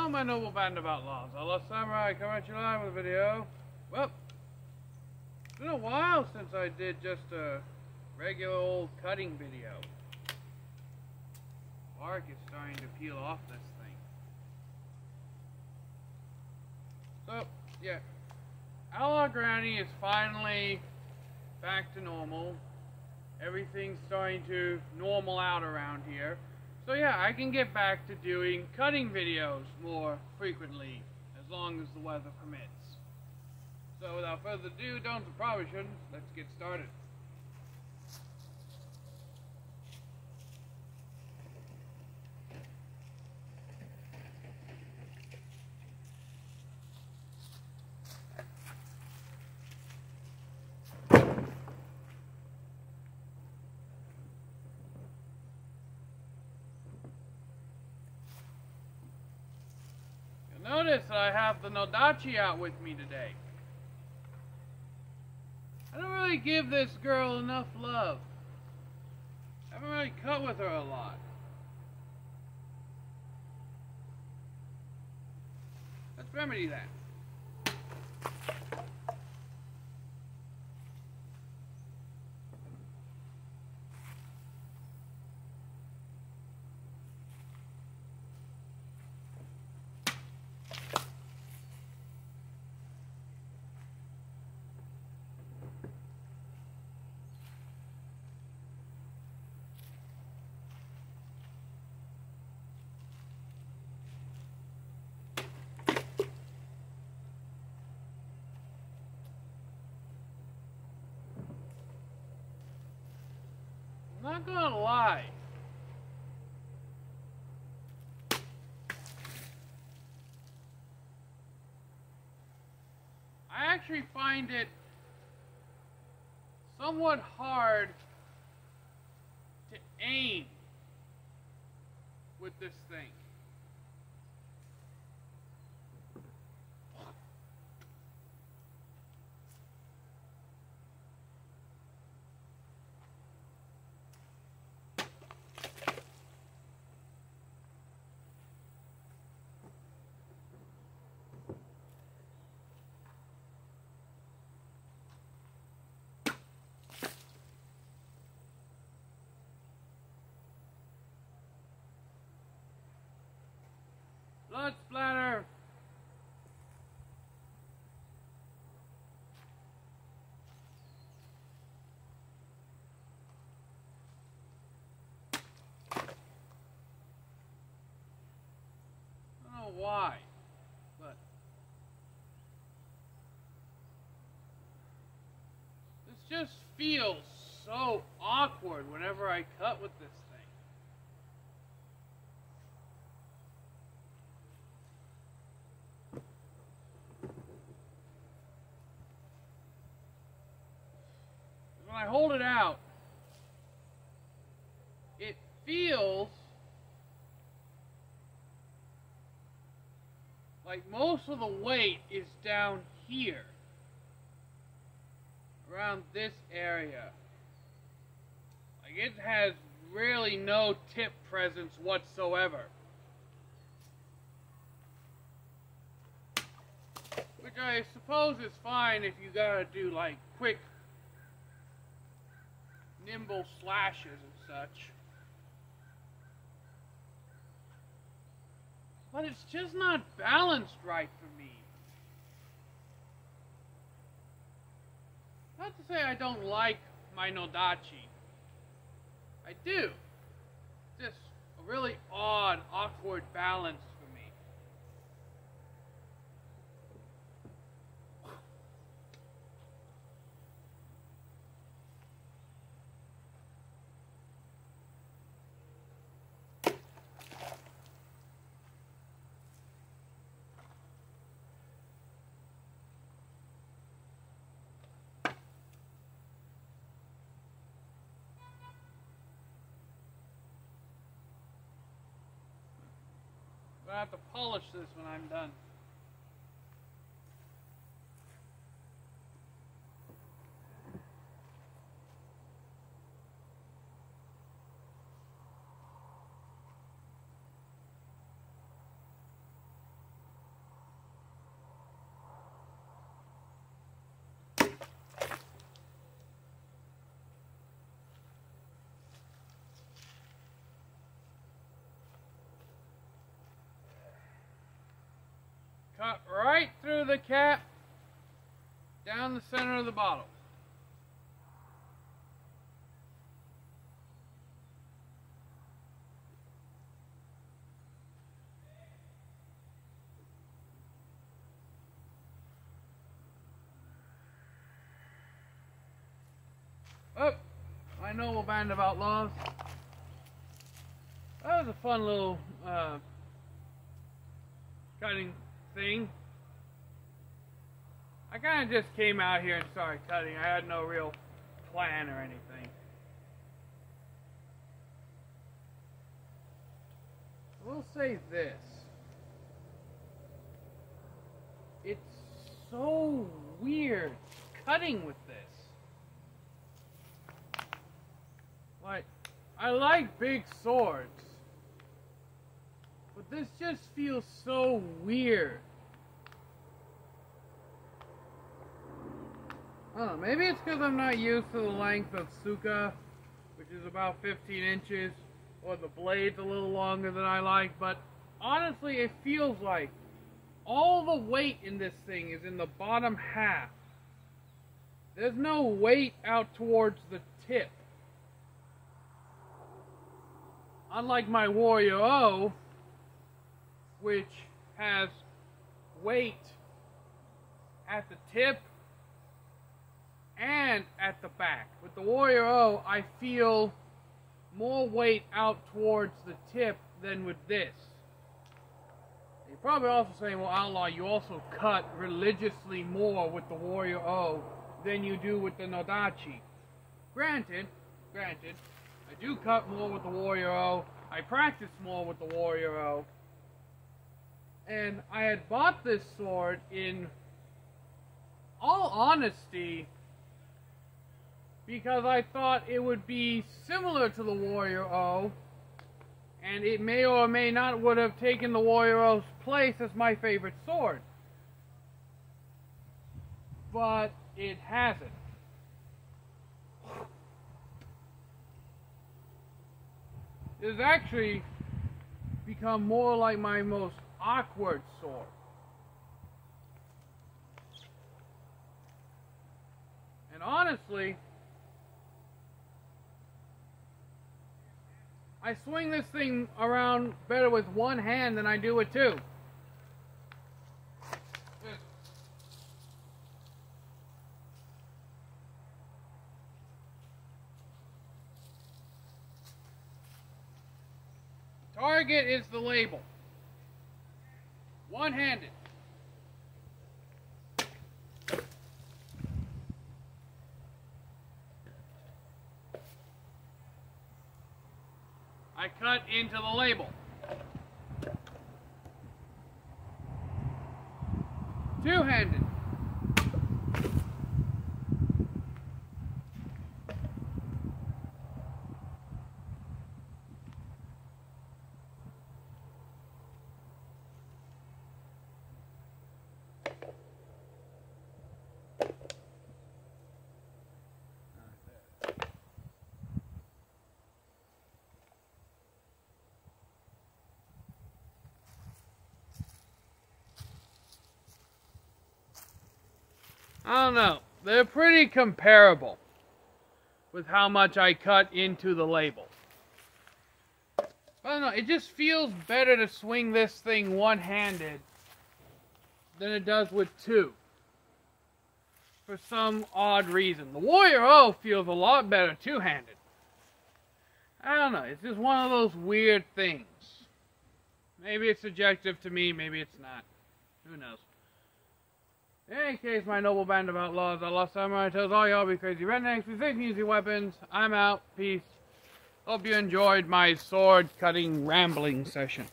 Hello, my noble band of outlaws. I Lost Samurai coming at you live with a video. Well, it's been a while since I did just a regular old cutting video. Bark is starting to peel off this thing. So, yeah. Outlaw Granny is finally back to normal. Everything's starting to normal out around here. So yeah, I can get back to doing cutting videos more frequently, as long as the weather permits. So without further ado, don't probably shouldn't, let's get started. Notice that I have the nodachi out with me today. I don't really give this girl enough love. I haven't really cut with her a lot. Let's remedy that. I'm not gonna lie. I actually find it somewhat hard to aim with this thing. Blood splatter! I don't know why, but this just feels so awkward whenever I cut with this thing. When I hold it out, it feels like most of the weight is down here, around this area. Like it has really no tip presence whatsoever. Which I suppose is fine if you gotta do like quick nimble slashes and such. But it's just not balanced right for me. Not to say I don't like my nodachi. I do. It's just a really odd, awkward balance for me. I have to polish this when I'm done. cut right through the cap, down the center of the bottle. Oh, my noble band of outlaws. That was a fun little cutting thing. I kind of just came out here and started cutting. I had no real plan or anything. I will say this. It's so weird cutting with this. Like, I like big swords, but this just feels so weird. I don't know, maybe it's because I'm not used to the length of Suka, which is about 15 inches, or the blade's a little longer than I like, but honestly it feels like all the weight in this thing is in the bottom half. There's no weight out towards the tip. Unlike my Warrior O, which has weight at the tip and at the back. With the Warrior O, I feel more weight out towards the tip than with this. You're probably also saying, well, Outlaw, you also cut religiously more with the Warrior O than you do with the nodachi. Granted, I do cut more with the Warrior O. I practice more with the Warrior O. And I had bought this sword in all honesty because I thought it would be similar to the Warrior O, and it may or may not would have taken the Warrior O's place as my favorite sword. But it hasn't. It has actually become more like my most awkward sword. And honestly, I swing this thing around better with one hand than I do with two. Target is the label. One-handed. I cut into the label. Two-handed. I don't know. They're pretty comparable with how much I cut into the label. I don't know. It just feels better to swing this thing one-handed than it does with two. For some odd reason. The Warrior O feels a lot better two-handed. I don't know. It's just one of those weird things. Maybe it's subjective to me. Maybe it's not. Who knows? In any case, my noble band of outlaws, Outlaw Samurai tells all y'all be crazy rednecks with safe and easy weapons. I'm out. Peace. Hope you enjoyed my sword cutting rambling session.